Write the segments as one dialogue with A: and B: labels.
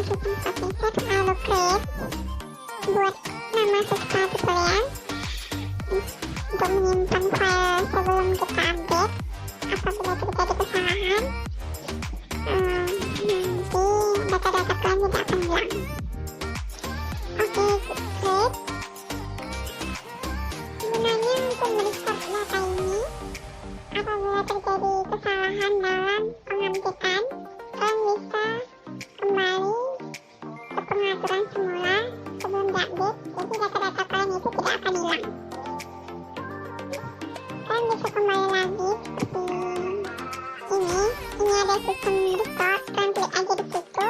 A: sistem processor, lalu create, buat nama sesuatu kalian untuk menyimpan file sebelum kita update. Apabila terjadi kesalahan, nanti data-data kalian tidak akan hilang. Oke, create. Gunanya untuk merestart data ini. Apabila terjadi kesalahan dalam pengupdatean, kalian bisa kembali ke pengaturan semula sebelum diupdate, jadi data-data kalian itu tidak akan hilang. Kalian bisa kembali lagi seperti ini ada sistem restore, kalian klik aja di situ,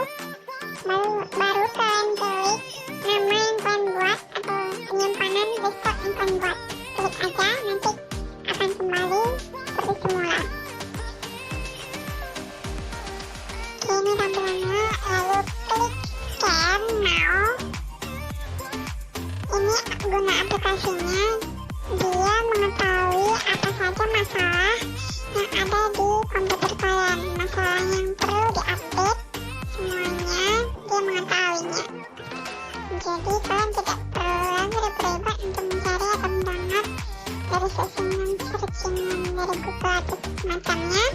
A: baru kalian klik nama yang kalian buat atau penyimpanan desktop yang kalian buat, klik aja, nanti akan kembali seperti semula. Oke, ini tampilannya, lalu klik scan now. Ini guna aplikasinya, dia mengetahui apa saja masalah yang ada di komputer kalian, masalah yang perlu diupdate, semuanya dia mengetahuinya. Jadi kalian tidak perlu lagi ribet untuk mencari atau mendownload dari searching dari Google atau semacamnya.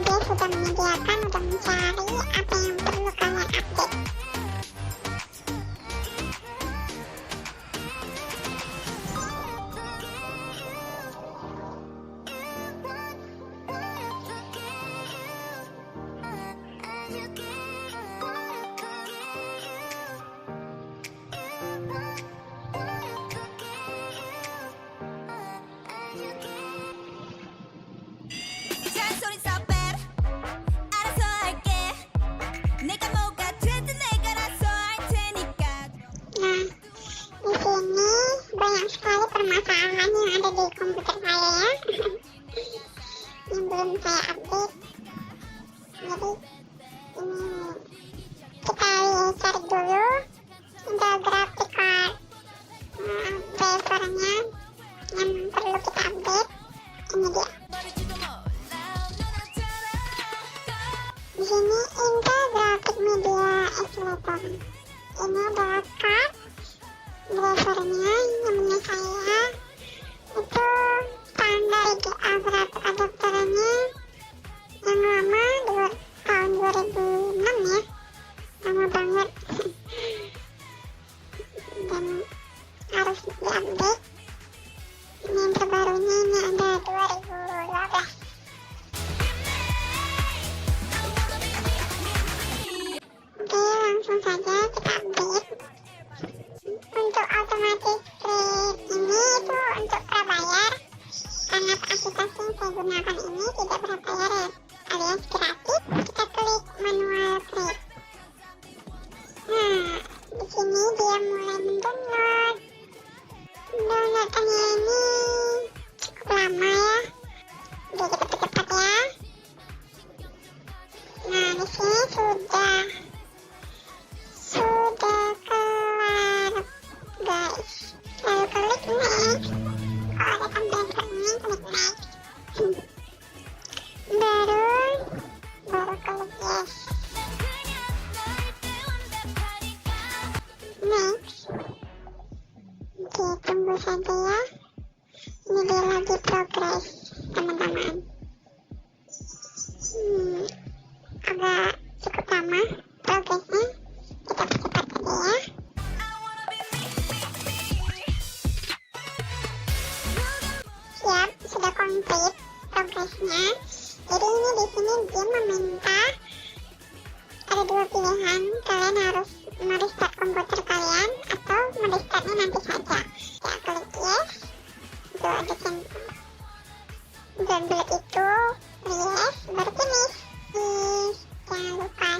A: Dia sudah menyediakan untuk mencari apa yang perlu kalian update. Banyak sekali permasalahan yang ada di komputer saya ya yang belum saya update. Jadi ini kita cari dulu untuk graphic card drivernya yang perlu kita update. Ini dia. Di sini Intel Graphic Media Accelerator. Ini adalah card drivernya yang punya saya itu standar GA berapa adapternya yang lama tahun 2006 ya, lama banget dan harus diupdate. Ini yang terbarunya, ini ada 2012. Oke, langsung saja kita update. Untuk otomatis print ini itu untuk prabayar, karena aplikasi yang saya gunakan ini tidak berbayar ya, alias gratis. Kita klik manual print. Nah, di sini dia mulai mendownload. Downloadannya ini cukup lama ya, jadi kita cepat ya. Nah, di sini sudah kelar guys. Lalu klik next. Kalau ada tampilan seperti ini, klik next. baru klik yes. Next. Oke, tunggu saja ya. Ini dia lagi progress teman-teman. Agak cukup lama progressnya. Kita percepat aja ya. Siap, sudah komplit progresnya. Jadi ini di sini dia meminta ada dua pilihan, kalian harus merestart komputer kalian atau merestartnya nanti saja. Ya, klik yes. Itu ada download itu, yes, baru finish. Jangan lupa